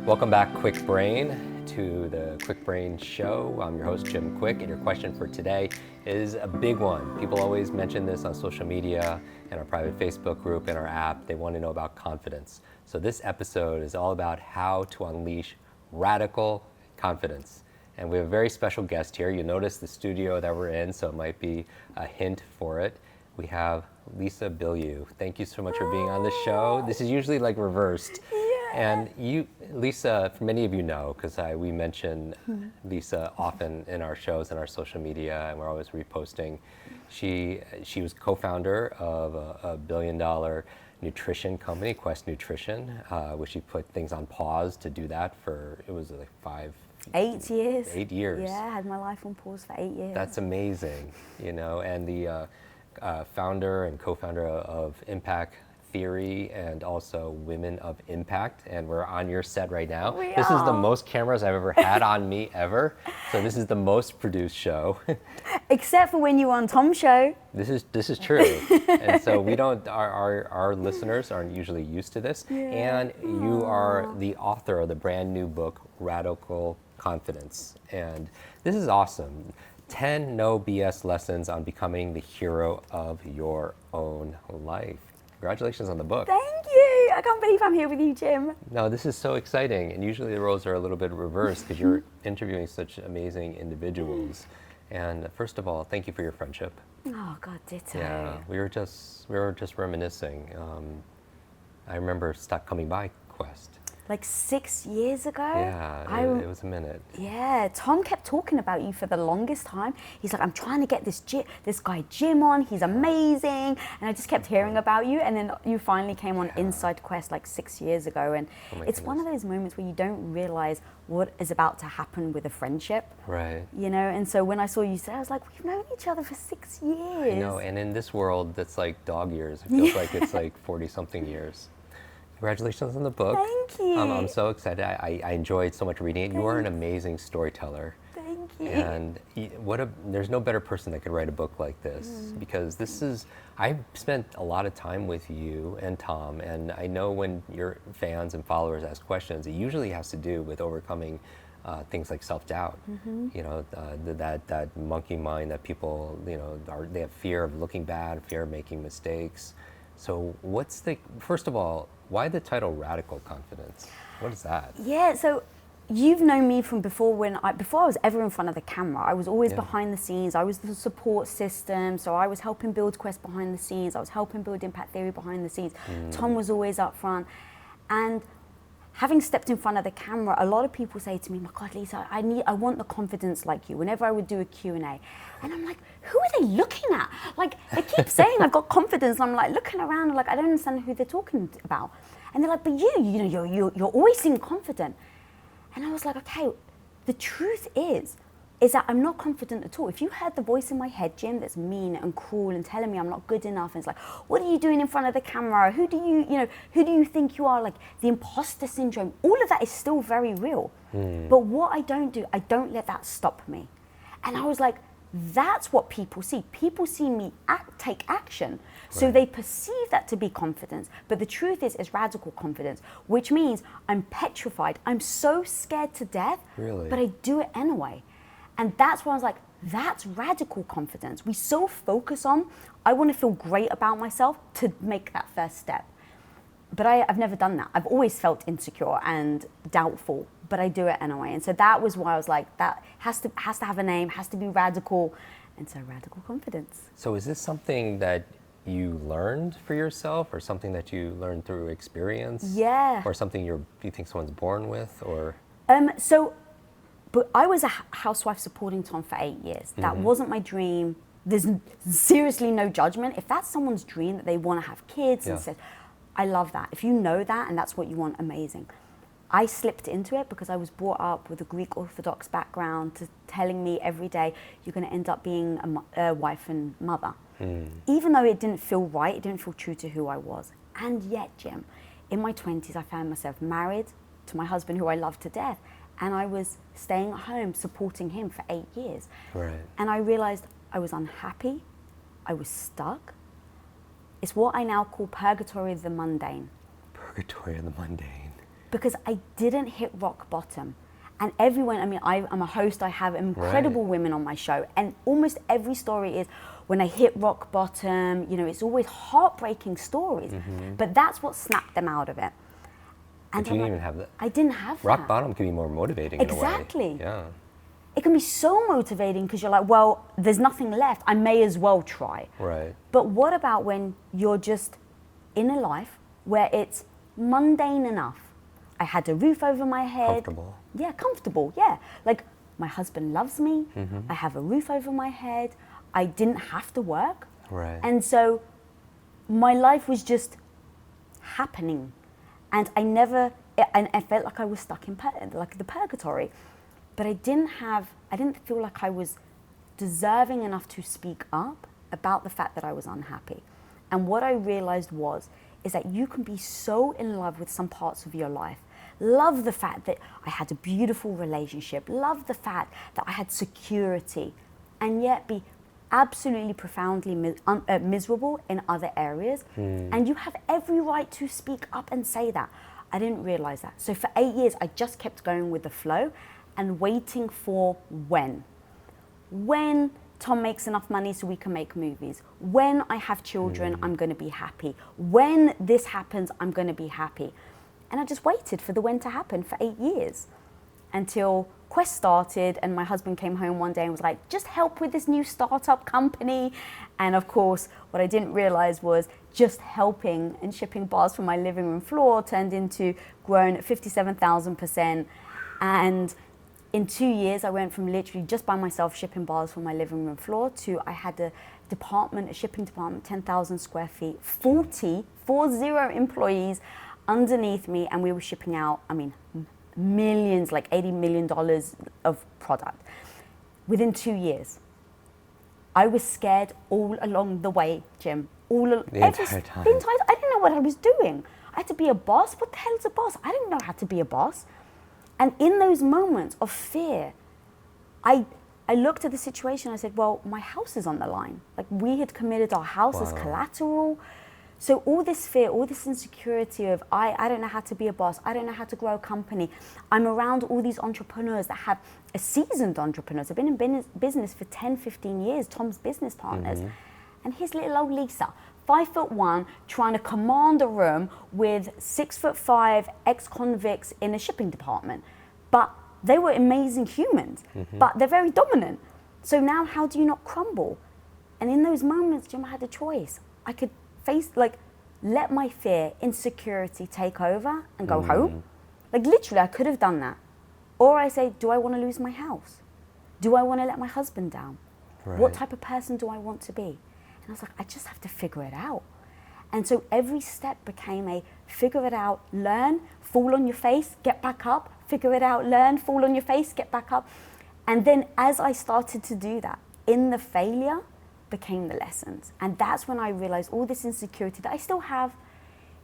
Welcome back, Kwik Brain, to the Kwik Brain Show. I'm your host, Jim Kwik, and your question for today is a big one. People always mention this on social media, in our private Facebook group, in our app. They want to know about confidence. So this episode is all about how to unleash radical confidence. And we have a very special guest here. You notice the studio that we're in, so it might be a hint for it. We have Lisa Bilyeu. Thank you so much for being on the show. This is usually like reversed. And you, Lisa, many of you know, because we mention Lisa often in our shows and our social media, and we're always reposting. She was co-founder of a billion-dollar nutrition company, Quest Nutrition, which she put things on pause to do that for, it was like 8 years. 8 years. Yeah, I had my life on pause for 8 years. That's amazing, you know, and the founder and co-founder of Impact Theory and also Women of Impact, and we're on your set right now. This is the most cameras I've ever had on me ever, so this is the most produced show. Except for when you were on Tom's show. This is true, and so we don't. Our listeners aren't usually used to this. Yeah. And you are the author of the brand new book, Radical Confidence, and this is awesome. 10 no BS lessons on becoming the hero of your own life. Congratulations on the book. Thank you. I can't believe I'm here with you, Jim. No, this is so exciting. And usually the roles are a little bit reversed because you're interviewing such amazing individuals. And first of all, thank you for your friendship. Oh, God, ditto. Yeah, we were just reminiscing. I remember coming by Quest. Like 6 years ago? Yeah, it was a minute. Yeah, Tom kept talking about you for the longest time. He's like, I'm trying to get this guy Jim on. He's amazing. And I just kept hearing about you. And then you finally came on Inside Quest like 6 years ago. And it's one of those moments where you don't realize what is about to happen with a friendship. Right. You know, and so when I saw you say, I was like, we've known each other for 6 years. I know, and in this world, that's like dog years. It feels like it's like 40-something years. Congratulations on the book. Thank you. I'm so excited. I enjoyed so much reading it. You are an amazing storyteller. Thank you. And there's no better person that could write a book like this because I've spent a lot of time with you and Tom, and I know when your fans and followers ask questions, it usually has to do with overcoming things like self-doubt. You know, that monkey mind that people, you know, they have fear of looking bad, fear of making mistakes. So first of all, why the title Radical Confidence? What is that? Yeah, so you've known me from before before I was ever in front of the camera. I was always behind the scenes. I was the support system. So I was helping build Quest behind the scenes. I was helping build Impact Theory behind the scenes. Tom was always up front. And having stepped in front of the camera, a lot of people say to me, my God, Lisa, I want the confidence like you. Whenever I would do a Q&A. And I'm like, who are they looking at? Like, they keep saying I've got confidence. And I'm like looking around and like, I don't understand who they're talking about. And they're like, but you know, you're always seem confident. And I was like, okay, the truth is that I'm not confident at all. If you heard the voice in my head, Jim, that's mean and cruel and telling me I'm not good enough, and it's like, what are you doing in front of the camera? Who do you think you are? Like the imposter syndrome, all of that is still very real. But what I don't let that stop me. And I was like, that's what people see. People see me take action. So they perceive that to be confidence. But the truth is radical confidence, which means I'm petrified. I'm so scared to death, but I do it anyway. And that's why I was like, that's radical confidence. We so focus on, I want to feel great about myself to make that first step. But I've never done that. I've always felt insecure and doubtful, but I do it anyway. And so that was why I was like, that has to have a name, has to be radical. And so radical confidence. So is this something that you learned for yourself, or something that you learned through experience? Yeah. Or something you think someone's born with, or? But I was a housewife supporting Tom for 8 years. That wasn't my dream. There's seriously no judgment. If that's someone's dream that they want to have kids and says, I love that. If you know that and that's what you want, amazing. I slipped into it because I was brought up with a Greek Orthodox background telling me every day, you're going to end up being a wife and mother. Even though it didn't feel right, it didn't feel true to who I was. And yet, Jim, in my 20s, I found myself married to my husband, who I love to death. And I was staying at home supporting him for 8 years. And I realized I was unhappy, I was stuck. It's what I now call purgatory of the mundane. Purgatory of the mundane. because I didn't hit rock bottom. And everyone, I mean, I'm a host, I have incredible women on my show, and almost every story is when I hit rock bottom, you know, it's always heartbreaking stories, but that's what snapped them out of it. And but you didn't even have that. I didn't have that. Rock bottom can be more motivating in a way. Exactly. Yeah. It can be so motivating because you're like, well, there's nothing left. I may as well try. Right. But what about when you're just in a life where it's mundane enough? I had a roof over my head. Comfortable. Yeah, comfortable, yeah. Like, my husband loves me. I have a roof over my head. I didn't have to work. Right. And so my life was just happening. And I felt like I was stuck in like the purgatory. But I didn't feel like I was deserving enough to speak up about the fact that I was unhappy. And what I realized is that you can be so in love with some parts of your life, love the fact that I had a beautiful relationship, love the fact that I had security, and yet be absolutely profoundly miserable in other areas. And you have every right to speak up and say that. I didn't realize that. So for 8 years, I just kept going with the flow and waiting for when Tom makes enough money so we can make movies. When I have children, I'm going to be happy. When this happens, I'm going to be happy. And I just waited for the when to happen for 8 years until Quest started, and my husband came home one day and was like, just help with this new startup company. And of course, what I didn't realize was just helping and shipping bars from my living room floor turned into grown at 57,000%. And in 2 years, I went from literally just by myself shipping bars from my living room floor to I had a shipping department, 10,000 square feet, 40 employees underneath me, and we were shipping out, I mean, millions, like $80 million of product. Within 2 years, I was scared all along the way, Jim. The entire time. I didn't know what I was doing. I had to be a boss. What the hell is a boss? I didn't know how to be a boss. And in those moments of fear, I looked at the situation, I said, well, my house is on the line. Like, we had committed our house as collateral. So all this fear, all this insecurity of, I don't know how to be a boss, I don't know how to grow a company. I'm around all these entrepreneurs that have seasoned entrepreneurs. I've been in business for 10, 15 years, Tom's business partners. And here's little old Lisa, 5'1", trying to command a room with 6'5" ex-convicts in a shipping department. But they were amazing humans, but they're very dominant. So now how do you not crumble? And in those moments, Jim, I had a choice. I could let my fear, insecurity take over and go home. Like, literally, I could have done that. Or I say, do I want to lose my house? Do I want to let my husband down? Right. What type of person do I want to be? And I was like, I just have to figure it out. And so every step became a figure it out, learn, fall on your face, get back up, figure it out, learn, fall on your face, get back up. And then as I started to do that, in the failure became the lessons. And that's when I realized all this insecurity that I still have,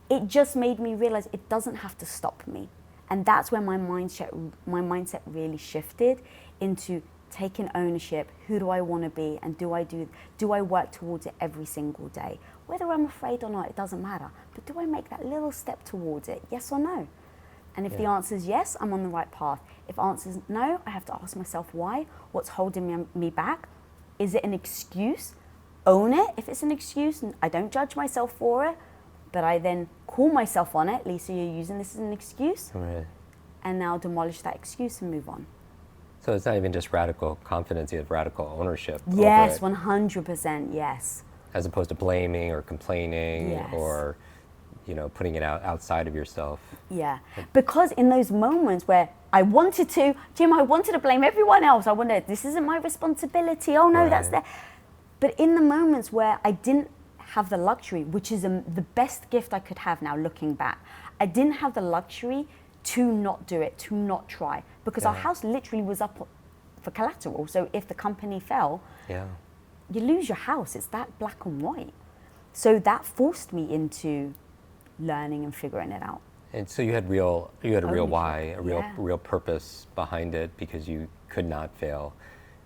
it just made me realize it doesn't have to stop me. And that's when my mindset really shifted into taking ownership. Who do I want to be? And do I work towards it every single day? Whether I'm afraid or not, it doesn't matter. But do I make that little step towards it? Yes or no? And if the answer is yes, I'm on the right path. If the answer is no, I have to ask myself why. What's holding me back? Is it an excuse? Own it. If it's an excuse, I don't judge myself for it, but I then call myself on it. Lisa, you're using this as an excuse. Right. And now demolish that excuse and move on. So it's not even just radical confidence, you have radical ownership. Yes, over it, 100%, yes. as opposed to blaming or complaining Yes. or, putting it outside of yourself. Yeah, because in those moments where I wanted to blame everyone else. I wanted, this isn't my responsibility. Oh no, that's there. But in the moments where I didn't have the luxury, which is the best gift I could have now looking back, I didn't have the luxury to not do it, to not try, because our house literally was up for collateral. So if the company fell, you lose your house. It's that black and white. So that forced me into learning and figuring it out. And so you had a real why, a Yeah. real purpose behind it, because you could not fail,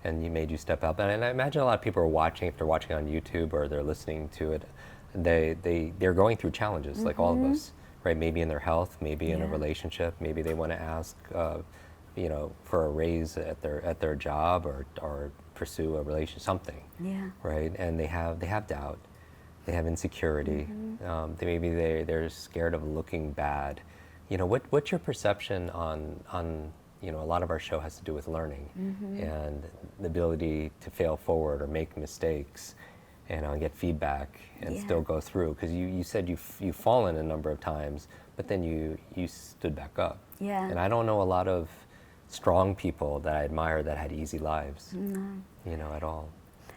and you made you step up. And I imagine a lot of people are watching, if they're watching on YouTube or they're listening to it, they're going through challenges like all of us, right? Maybe in their health, maybe in a Yeah. relationship, maybe they want to ask, for a raise at their job or pursue a relation, something, Yeah. right? And they have doubt, they have insecurity, they're scared of looking bad. What's your perception on a lot of our show has to do with learning and the ability to fail forward or make mistakes and get feedback and still go through, because you said you've fallen a number of times, but then you stood back up. Yeah. And I don't know a lot of strong people that I admire that had easy lives. No. At all.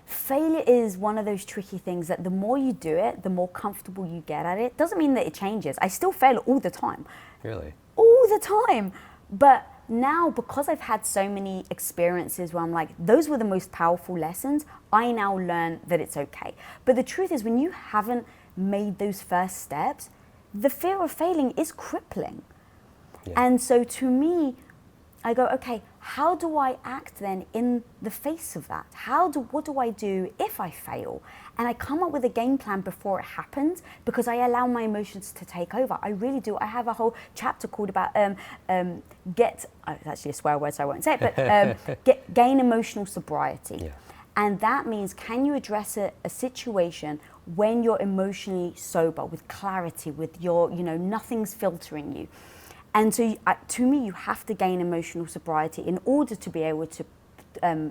Failure is one of those tricky things that the more you do it, the more comfortable you get at it. Doesn't mean that it changes. I still fail all the time. Really? All the time. But now, because I've had so many experiences where I'm like, those were the most powerful lessons, I now learn that it's okay. But the truth is, when you haven't made those first steps, the fear of failing is crippling. Yeah. And so to me, I go, okay, how do I act then in the face of that? What do I do if I fail? And I come up with a game plan before it happens, because I allow my emotions to take over. I really do. I have a whole chapter called about it's actually a swear word, so I won't say it, but gain emotional sobriety. Yeah. And that means, can you address a situation when you're emotionally sober, with clarity, with your, nothing's filtering you. And so to me, you have to gain emotional sobriety in order to be able to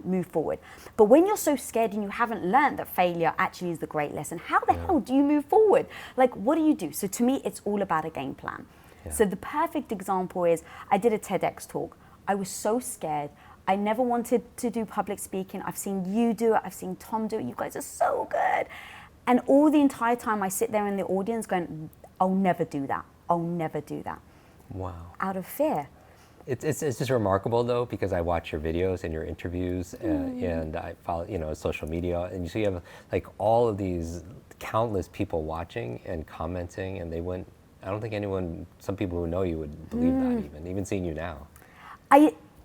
move forward. But when you're so scared and you haven't learned that failure actually is the great lesson, how the hell do you move forward? Like, what do you do? So to me, it's all about a game plan. Yeah. So the perfect example is, I did a TEDx talk. I was so scared. I never wanted to do public speaking. I've seen you do it. I've seen Tom do it. You guys are so good. And all the entire time I sit there in the audience going, I'll never do that. I'll never do that. Wow. Out of fear. It's just remarkable, though, because I watch your videos and your interviews and I follow, social media, and you see you have like all of these countless people watching and commenting, and I don't think some people who know you would believe that even seeing you now.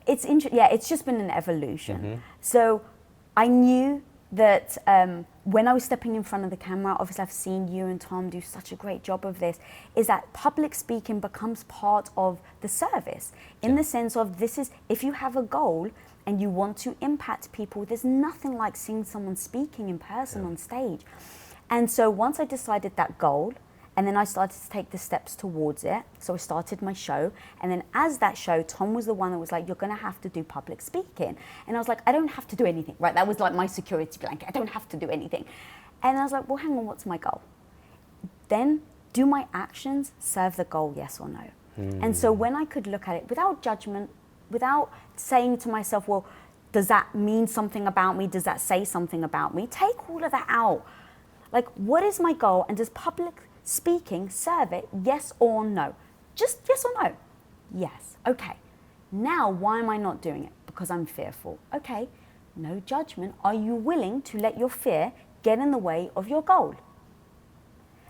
It's just been an evolution. So I knew that when I was stepping in front of the camera, obviously I've seen you and Tom do such a great job of this, is that public speaking becomes part of the service, in the sense of, if you have a goal and you want to impact people, there's nothing like seeing someone speaking in person on stage. And so once I decided that goal, and then I started to take the steps towards it. So I started my show. And then as that show, Tom was the one that was like, you're going to have to do public speaking. And I was like, I don't have to do anything, right? That was like my security blanket. I don't have to do anything. And I was like, well, hang on, what's my goal? Then do my actions serve the goal, yes or no? And so when I could look at it without judgment, without saying to myself, well, does that mean something about me? Does that say something about me? Take all of that out. Like, what is my goal? And does public speaking serve it, yes or no? Just yes or no? Yes. Okay. Now, why am I not doing it? Because I'm fearful. Okay. No judgment. Are you willing to let your fear get in the way of your goal?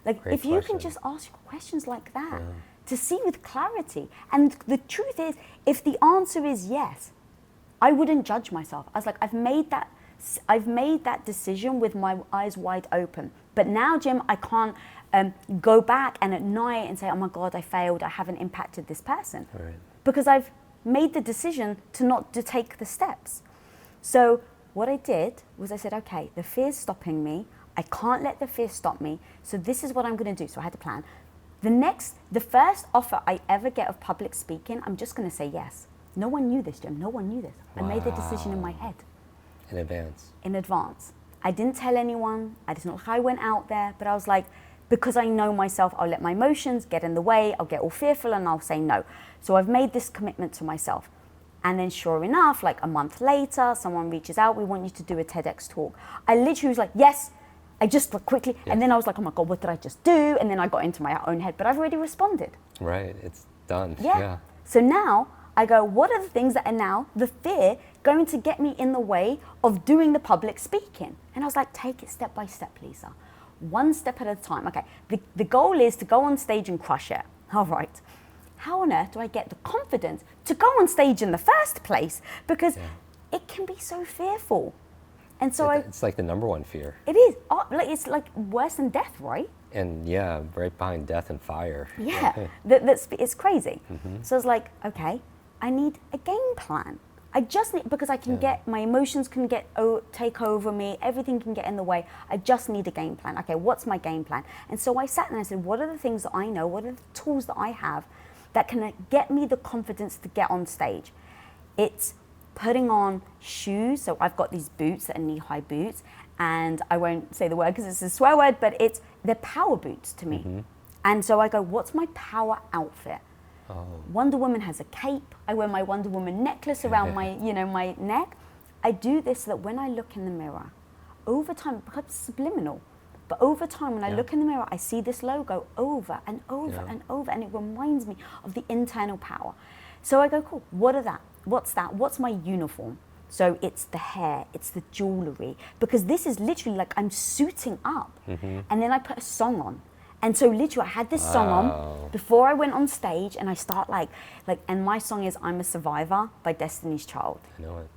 Like, Great if you question. can just ask questions like that to see with clarity. And the truth is, if the answer is yes, I wouldn't judge myself. I was like, I've made that decision with my eyes wide open. But now, Jim, I can't go back and at night and say, oh my God, I failed, I haven't impacted this person. Right. Because I've made the decision to take the steps. So what I did was I said, okay, the fear's stopping me. I can't let the fear stop me. So this is what I'm going to do. So I had a plan. The first offer I ever get of public speaking, I'm just going to say yes. No one knew this, Jim. No one knew this. I made the decision in my head. In advance. In advance. I didn't tell anyone. It's not how I went out there, but I was like, because I know myself, I'll let my emotions get in the way, I'll get all fearful and I'll say no. So I've made this commitment to myself. And then sure enough, like a month later, someone reaches out, we want you to do a TEDx talk. I literally was like, yes, I just quickly, and then I was like, oh my God, what did I just do? And then I got into my own head, but I've already responded. Right, it's done. Yeah. So now I go, what are the things that are now the fear going to get me in the way of doing the public speaking? And I was like, take it step by step, Lisa. One step at a time. Okay, the goal is to go on stage and crush it. All right. How on earth do I get the confidence to go on stage in the first place? Because it can be so fearful. And so it's like the number one fear. It is. It's like worse than death, right? And yeah, right behind death and fire. Yeah, it's crazy. So I was like, okay, I need a game plan. I just need, because I can get, my emotions can take over me, everything can get in the way. I just need a game plan. Okay, what's my game plan? And so I sat and I said, what are the things that I know? What are the tools that I have that can get me the confidence to get on stage? It's putting on shoes. So I've got these boots that are knee-high boots, and I won't say the word because it's a swear word, but they're power boots to me. And so I go, what's my power outfit? Wonder Woman has a cape. I wear my Wonder Woman necklace around my, my neck. I do this so that when I look in the mirror, over time, it becomes subliminal, but over time when I look in the mirror, I see this logo over and over and over, and it reminds me of the internal power. So I go, cool, what's that? What's my uniform? So it's the hair, it's the jewelry, because this is literally like I'm suiting up, and then I put a song on. And so literally I had this song on before I went on stage, and I start and my song is I'm a Survivor by Destiny's Child. I know it.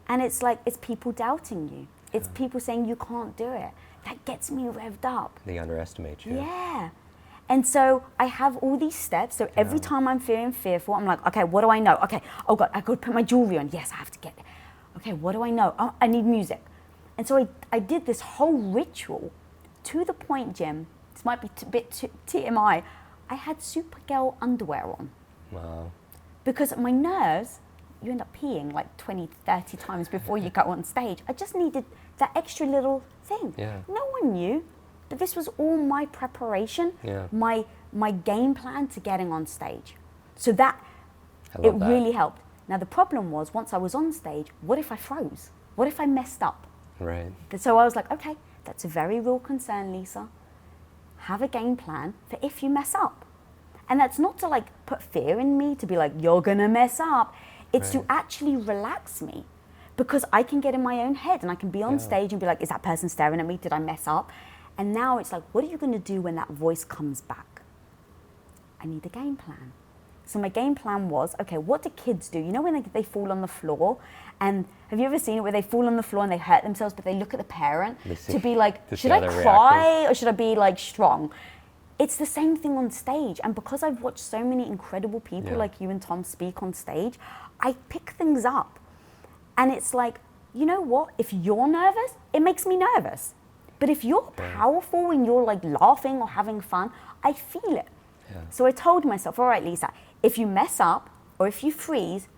And it's like, it's people doubting you. It's people saying you can't do it. That gets me revved up. They underestimate you. Yeah. And so I have all these steps. So every time I'm feeling fearful, I'm like, okay, what do I know? Okay, oh God, I got to put my jewelry on. Yes, I have to get it. Okay, what do I know? Oh, I need music. And so I did this whole ritual to the point, Jim, this might be a bit TMI, I had Supergirl underwear on. Wow. Because my nerves, you end up peeing like 20, 30 times before you go on stage. I just needed that extra little thing. Yeah. No one knew, but this was all my preparation, my game plan to getting on stage. So that really helped. Now the problem was, once I was on stage, what if I froze? What if I messed up? Right. So I was like, okay, that's a very real concern, Lisa. Have a game plan for if you mess up. And that's not to like put fear in me, to be like, you're gonna mess up. It's to actually relax me, because I can get in my own head and I can be on stage and be like, is that person staring at me? Did I mess up? And now it's like, what are you gonna do when that voice comes back? I need a game plan. So my game plan was, okay, what do kids do? You know when they fall on the floor? And have you ever seen it where they fall on the floor and they hurt themselves, but they look at the parent to be like, should I cry or should I be like strong? It's the same thing on stage. And because I've watched so many incredible people like you and Tom speak on stage, I pick things up. And it's like, you know what? If you're nervous, it makes me nervous. But if you're powerful and you're like laughing or having fun, I feel it. So I told myself, all right, Lisa, if you mess up or if you freeze,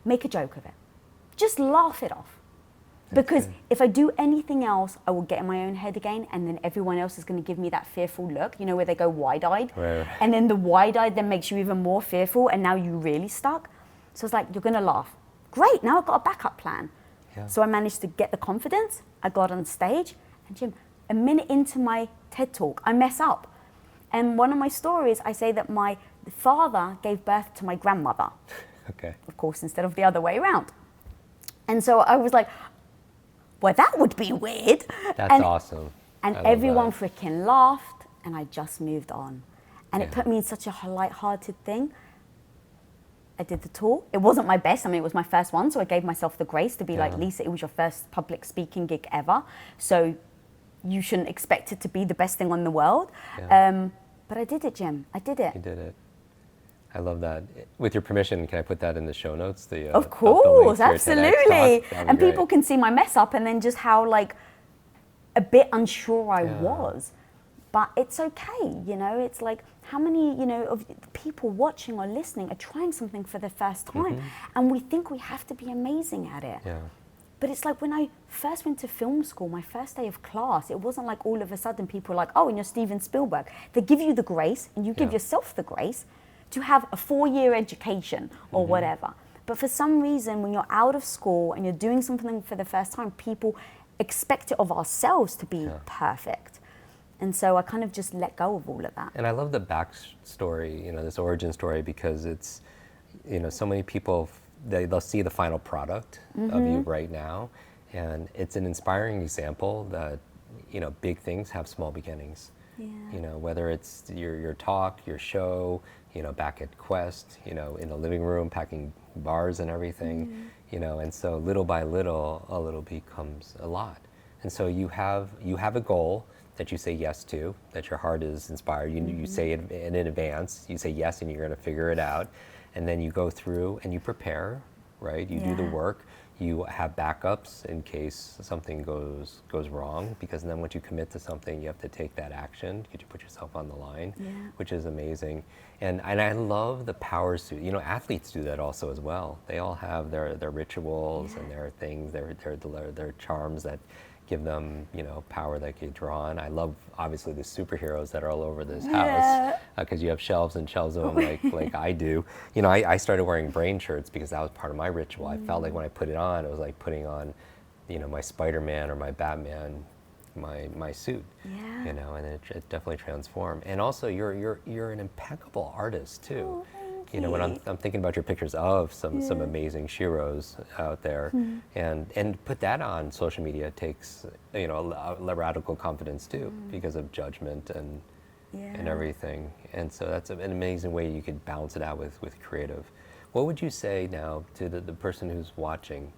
make a joke of it. Just laugh it off. Because if I do anything else, I will get in my own head again, and then everyone else is going to give me that fearful look, you know, where they go wide-eyed. Right. And then the wide-eyed then makes you even more fearful, and now you're really stuck. So it's like, you're going to laugh. Great, now I've got a backup plan. So I managed to get the confidence. I got on stage, and Jim, a minute into my TED Talk, I mess up. And one of my stories, I say that my father gave birth to my grandmother. Okay. Of course, instead of the other way around. And so I was like, well, that would be weird. That's awesome. And everyone freaking laughed, and I just moved on. And it put me in such a light-hearted thing. I did the tour. It wasn't my best. I mean, it was my first one, so I gave myself the grace to be like, Lisa, it was your first public speaking gig ever. So you shouldn't expect it to be the best thing on the world. But I did it, Jim. I did it. You did it. I love that. With your permission, can I put that in the show notes? Of course, the absolutely. And people can see my mess up and then just how like a bit unsure I was. But it's okay, you know, it's like how many, you know, of people watching or listening are trying something for the first time, and we think we have to be amazing at it. But it's like when I first went to film school, my first day of class, it wasn't like all of a sudden people were like, oh, and you're Steven Spielberg. They give you the grace, and you give yourself the grace to have a 4-year education or whatever. But for some reason, when you're out of school and you're doing something for the first time, people expect it of ourselves to be perfect. And so I kind of just let go of all of that. And I love the backstory, you know, this origin story, because it's, you know, so many people, they'll see the final product of you right now. And it's an inspiring example that, you know, big things have small beginnings. You know, whether it's your talk, your show, you know, back at Quest, you know, in the living room, packing bars and everything, you know, and so little by little, a little becomes a lot. And so you have a goal that you say yes to, that your heart is inspired. You say it in advance. You say yes, and you're going to figure it out. And then you go through and you prepare, right? You do the work. You have backups in case something goes wrong, because then once you commit to something, you have to take that action. You put yourself on the line, which is amazing. And I love the power suit. You know, athletes do that also as well. They all have their rituals and their things, their charms that give them, you know, power that get drawn. I love, obviously, the superheroes that are all over this house, because you have shelves and shelves of them, like I do. You know, I started wearing brain shirts because that was part of my ritual. I felt like when I put it on, it was like putting on, you know, my Spider-Man or my Batman, my suit. You know, and it definitely transformed. And also, you're an impeccable artist too. You know, when I'm thinking about your pictures of some amazing sheroes out there, and put that on social media takes, you know, a radical confidence too, because of judgment and everything. And so that's an amazing way you could balance it out with creative. What would you say now to the person who's watching?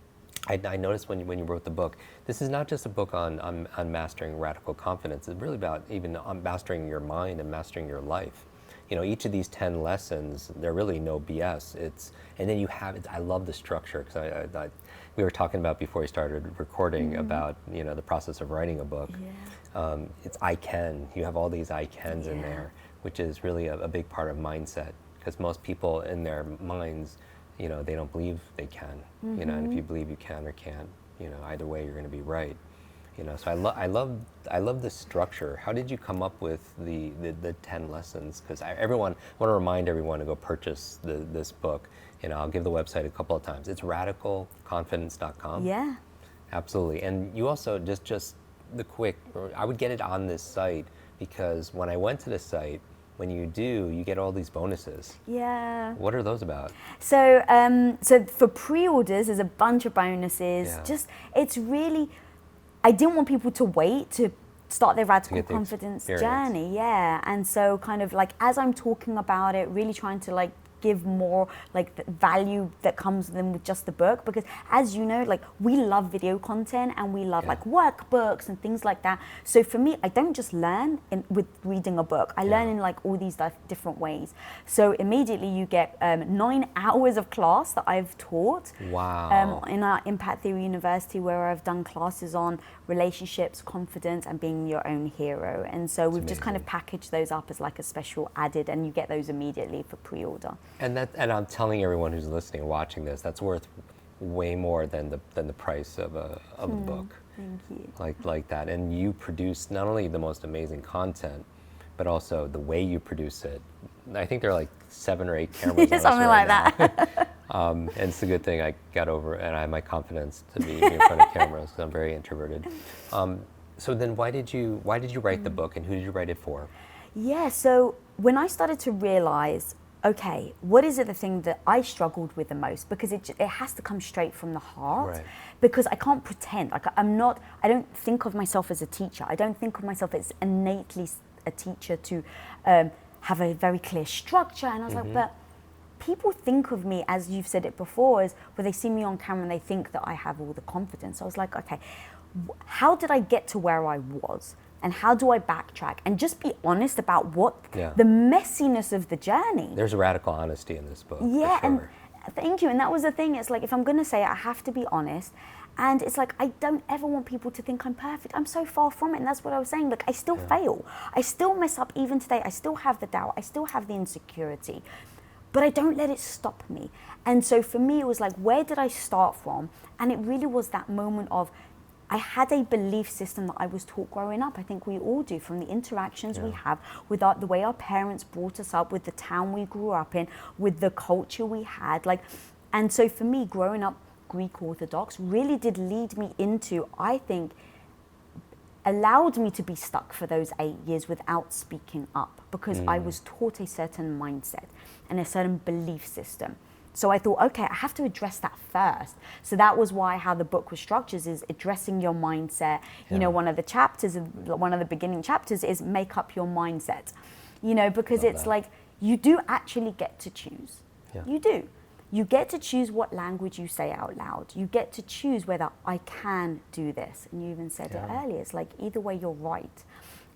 I noticed when you wrote the book, this is not just a book on mastering radical confidence. It's really about even on mastering your mind and mastering your life. You know, each of these 10 lessons, they're really no BS. And then you have it. I love the structure, because we were talking about before we started recording about, you know, the process of writing a book. It's I can. You have all these I cans in there, which is really a big part of mindset, because most people in their minds, you know, they don't believe they can. You know, and if you believe you can or can't, you know, either way you're going to be right. You know, so I love the structure. How did you come up with the 10 lessons? Because I want to remind everyone to go purchase this book. You know, I'll give the website a couple of times. It's radicalconfidence.com. Yeah. Absolutely. And you also just the Kwik. I would get it on this site, because when I went to the site, when you do, you get all these bonuses. Yeah. What are those about? So so for pre-orders, there's a bunch of bonuses. Just, it's really, I didn't want people to wait to start their radical confidence journey. And so kind of like, as I'm talking about it, really trying to like give more like the value that comes with just the book, because as you know, like we love video content and we love like workbooks and things like that. So for me, I don't just learn with reading a book. I learn in like all these different ways. So immediately you get 9 hours of class that I've taught. Wow. In our Impact Theory University, where I've done classes on relationships, confidence, and being your own hero. And so we've just kind of packaged those up as like a special added, and you get those immediately for pre-order. And I'm telling everyone who's listening and watching this, that's worth way more than the price of a book. Thank you. Like that. And you produce not only the most amazing content, but also the way you produce it. I think there are like 7 or 8 cameras on something us right like now. that. And it's a good thing I got over, and I have my confidence to be in front of cameras, because I'm very introverted. So then why did you write the book, and who did you write it for? Yeah, so when I started to realize, okay, what is it the thing that I struggled with the most? Because it has to come straight from the heart. Right. Because I can't pretend. Like I don't think of myself as a teacher. I don't think of myself as innately a teacher to have a very clear structure. And I was like, but people think of me, as you've said it before, as where they see me on camera and they think that I have all the confidence. So I was like, okay, how did I get to where I was? And how do I backtrack? And just be honest about the messiness of the journey. There's a radical honesty in this book. Yeah, for sure. And thank you. And that was the thing. It's like, if I'm going to say it, I have to be honest. And it's like, I don't ever want people to think I'm perfect. I'm so far from it. And that's what I was saying. Like, I still fail. I still mess up even today. I still have the doubt. I still have the insecurity. But I don't let it stop me. And so for me, it was like, where did I start from? And it really was that moment of, I had a belief system that I was taught growing up. I think we all do, from the interactions we have with the way our parents brought us up, with the town we grew up in, with the culture we had. And so for me, growing up Greek Orthodox really did lead me into, I think, allowed me to be stuck for those 8 years without speaking up, because I was taught a certain mindset and a certain belief system. So I thought, okay, I have to address that first. So that was why how the book was structured is addressing your mindset. You know, one of the beginning chapters is make up your mindset. You know, because it's like, you do actually get to choose. You do. You get to choose what language you say out loud. You get to choose whether I can do this. And you even said it earlier. It's like, either way, you're right.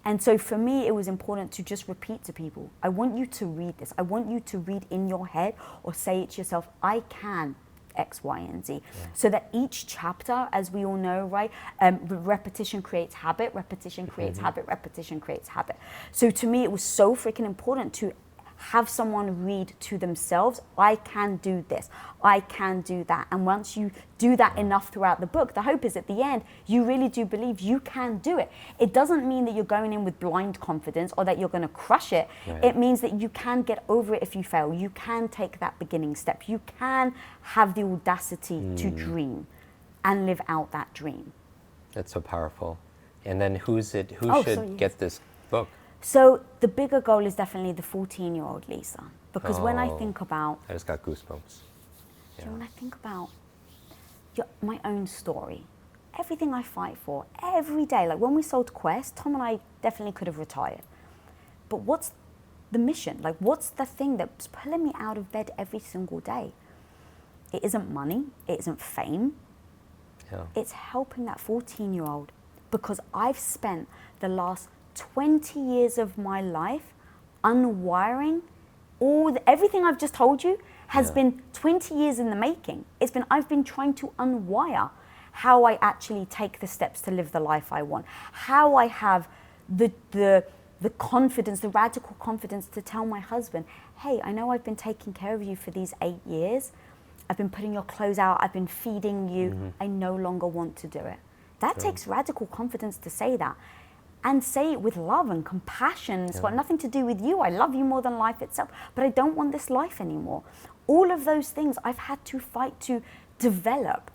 And so for me, it was important to just repeat to people, I want you to read this. I want you to read in your head or say it to yourself, I can X, Y, and Z. So that each chapter, as we all know, right, repetition creates habit, repetition creates habit, repetition creates habit. So to me, it was so freaking important to have someone read to themselves, I can do this, I can do that. And once you do that enough throughout the book, the hope is at the end, you really do believe you can do it. It doesn't mean that you're going in with blind confidence or that you're going to crush it. Right. It means that you can get over it if you fail. You can take that beginning step. You can have the audacity to dream and live out that dream. That's so powerful. And then who should get this book? So the bigger goal is definitely the 14-year-old Lisa. Because when I think about... I just got goosebumps. Yeah. When I think about my own story, everything I fight for every day, like when we sold Quest, Tom and I definitely could have retired. But what's the mission? Like, what's the thing that's pulling me out of bed every single day? It isn't money. It isn't fame. Yeah. It's helping that 14-year-old, because I've spent the last 20 years of my life unwiring everything I've just told you has been 20 years in the making. I've been trying to unwire how I actually take the steps to live the life I want, how I have the confidence, the radical confidence to tell my husband, hey, I know I've been taking care of you for these 8 years. I've been putting your clothes out. I've been feeding you. I no longer want to do it. That takes radical confidence to say that. And say it with love and compassion. It's got nothing to do with you. I love you more than life itself, but I don't want this life anymore. All of those things I've had to fight to develop.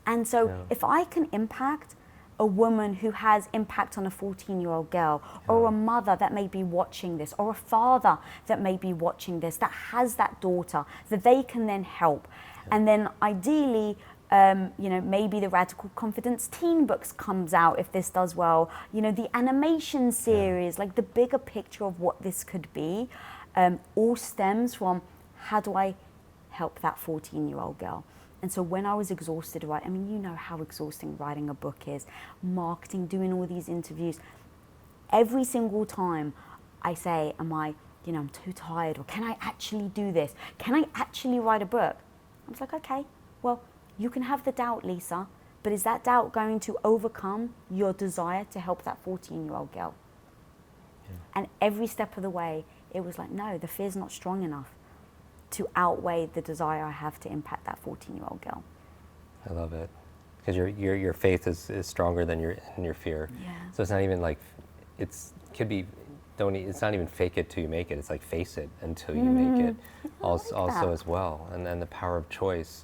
And so if I can impact a woman who has impact on a 14-year-old girl, or a mother that may be watching this, or a father that may be watching this, that has that daughter, that they can then help. And then ideally, maybe the Radical Confidence teen books comes out if this does well. The animation series, like the bigger picture of what this could be, all stems from how do I help that 14-year-old girl? And so when I was exhausted, right, I mean, you know how exhausting writing a book is, marketing, doing all these interviews. Every single time I say, I'm too tired, or can I actually do this? Can I actually write a book? I was like, okay, well, you can have the doubt, Lisa, but is that doubt going to overcome your desire to help that 14-year-old girl? And every step of the way, it was like, no, the fear's not strong enough to outweigh the desire I have to impact that 14-year-old girl. I love it, because your faith is stronger than your fear. Yeah. So it's not even like it's not even fake it till you make it. It's like face it until you make it. Also as well, and then the power of choice.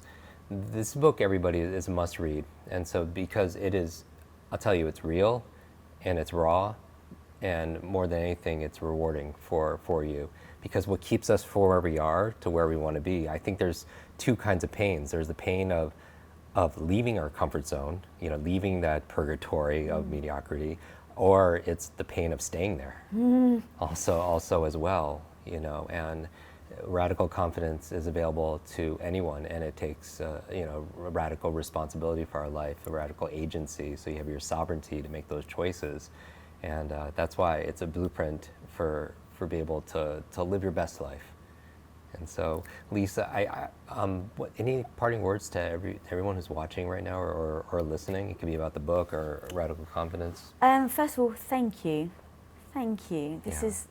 This book, everybody, is a must read, and so because it is, I'll tell you, it's real, and it's raw, and more than anything, it's rewarding for you. Because what keeps us from where we are to where we want to be, I think there's two kinds of pains. There's the pain of leaving our comfort zone, leaving that purgatory of mediocrity, or it's the pain of staying there. Also as well, and Radical Confidence is available to anyone, and it takes radical responsibility for our life, a radical agency, so you have your sovereignty to make those choices. And that's why it's a blueprint for being able to live your best life. And so, Lisa, any parting words to everyone who's watching right now or listening? It could be about the book or Radical Confidence. First of all, thank you. This is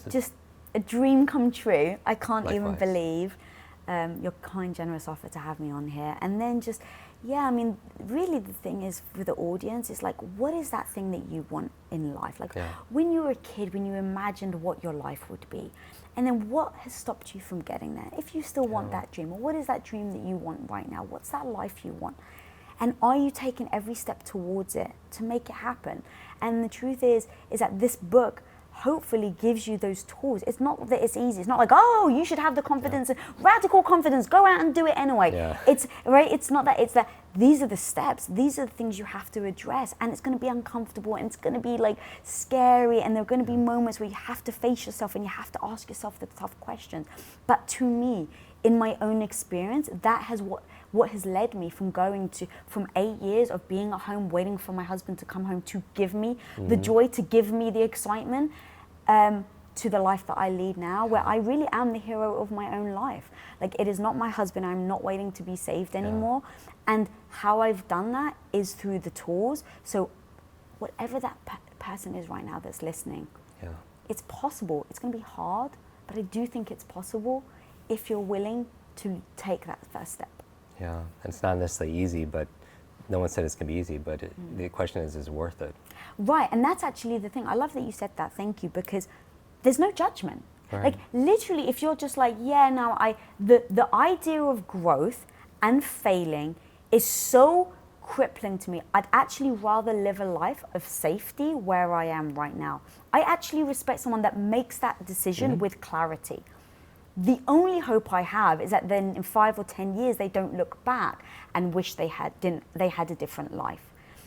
just a dream come true. I can't even believe your kind, generous offer to have me on here. And then really the thing is for the audience, it's like, what is that thing that you want in life? Like when you were a kid, when you imagined what your life would be, and then what has stopped you from getting there? If you still want that dream, or what is that dream that you want right now? What's that life you want? And are you taking every step towards it to make it happen? And the truth is that this book hopefully gives you those tools. It's not that it's easy. It's not like, oh, you should have the confidence, radical confidence, go out and do it anyway. Yeah. It's not that. It's that these are the steps. These are the things you have to address. And it's going to be uncomfortable, and it's going to be like scary, and there are going to be moments where you have to face yourself and you have to ask yourself the tough questions. But to me, in my own experience, that has what has led me from from 8 years of being at home waiting for my husband to come home to give me the joy, to give me the excitement, to the life that I lead now, where I really am the hero of my own life. Like, it is not my husband, I'm not waiting to be saved anymore. And how I've done that is through the tools. So whatever that person is right now that's listening, it's possible. It's going to be hard, but I do think it's possible if you're willing to take that first step. Yeah, and it's not necessarily easy, but no one said it's going to be easy, but the question is it worth it? Right, and that's actually the thing. I love that you said that, thank you, because there's no judgment. Right. Like, literally, if you're just like, yeah, no, the idea of growth and failing is so crippling to me. I'd actually rather live a life of safety where I am right now. I actually respect someone that makes that decision with clarity. The only hope I have is that then in 5 or 10 years, they don't look back and wish they had a different life.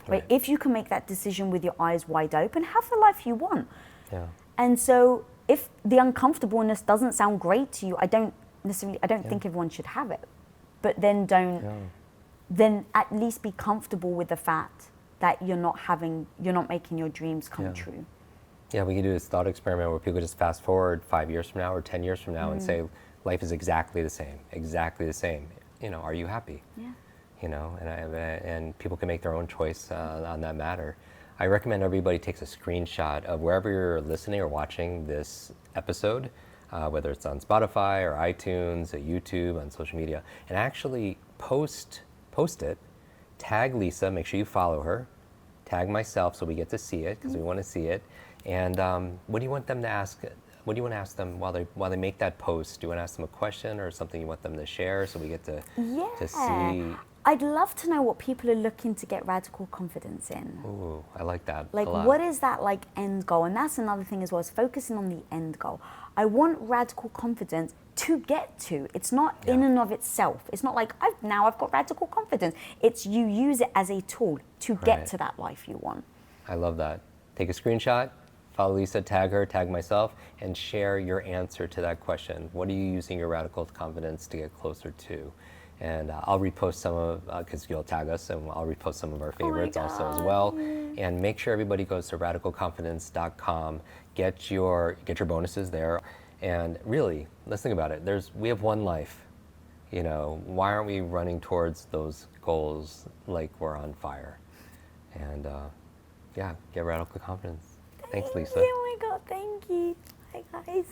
Right? If you can make that decision with your eyes wide open, have the life you want. Yeah. And so if the uncomfortableness doesn't sound great to you, I don't think everyone should have it. But then then at least be comfortable with the fact that you're not making your dreams come true. Yeah, we can do this thought experiment where people just fast forward 5 years from now or 10 years from now and say, life is exactly the same. You know, are you happy? Yeah. You know, and people can make their own choice on that matter. I recommend everybody takes a screenshot of wherever you're listening or watching this episode, whether it's on Spotify or iTunes, or YouTube, on social media, and actually post it, tag Lisa, make sure you follow her, tag myself so we get to see it because we want to see it. And what do you want them to ask? What do you want to ask them while they make that post? Do you want to ask them a question or something you want them to share so we get to see? I'd love to know what people are looking to get radical confidence in. Ooh, I like that. Like, what is that like end goal? And that's another thing as well, is focusing on the end goal. I want radical confidence to get to. It's not in and of itself. It's not like I've got radical confidence. It's you use it as a tool to get to that life you want. I love that. Take a screenshot, follow Lisa, tag her, tag myself, and share your answer to that question. What are you using your radical confidence to get closer to? And I'll repost some of, because you'll tag us, and I'll repost some of our favorites also as well. And make sure everybody goes to radicalconfidence.com, get your bonuses there. And really, let's think about it. We have one life. You know, why aren't we running towards those goals like we're on fire? And get radical confidence. Thanks, Lisa. Oh my God, thank you. Hi, guys.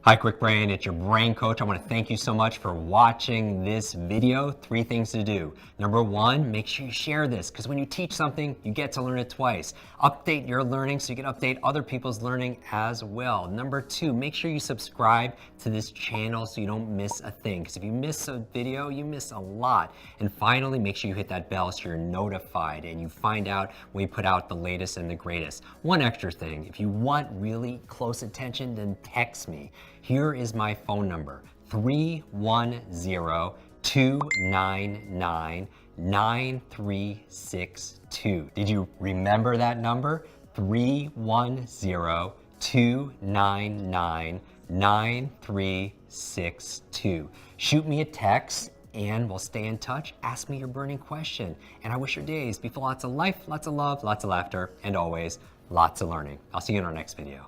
Hi, Kwik Brain, it's your brain coach. I want to thank you so much for watching this video. 3 things to do. Number 1, make sure you share this, because when you teach something, you get to learn it twice. Update your learning so you can update other people's learning as well. Number 2, make sure you subscribe to this channel so you don't miss a thing, because if you miss a video, you miss a lot. And finally, make sure you hit that bell so you're notified and you find out when we put out the latest and the greatest. One extra thing, if you want really close attention, then text me. Here is my phone number, 310-299-9362. Did you remember that number? 310-299-9362. Shoot me a text and we'll stay in touch. Ask me your burning question. And I wish your days be full of lots of life, lots of love, lots of laughter, and always lots of learning. I'll see you in our next video.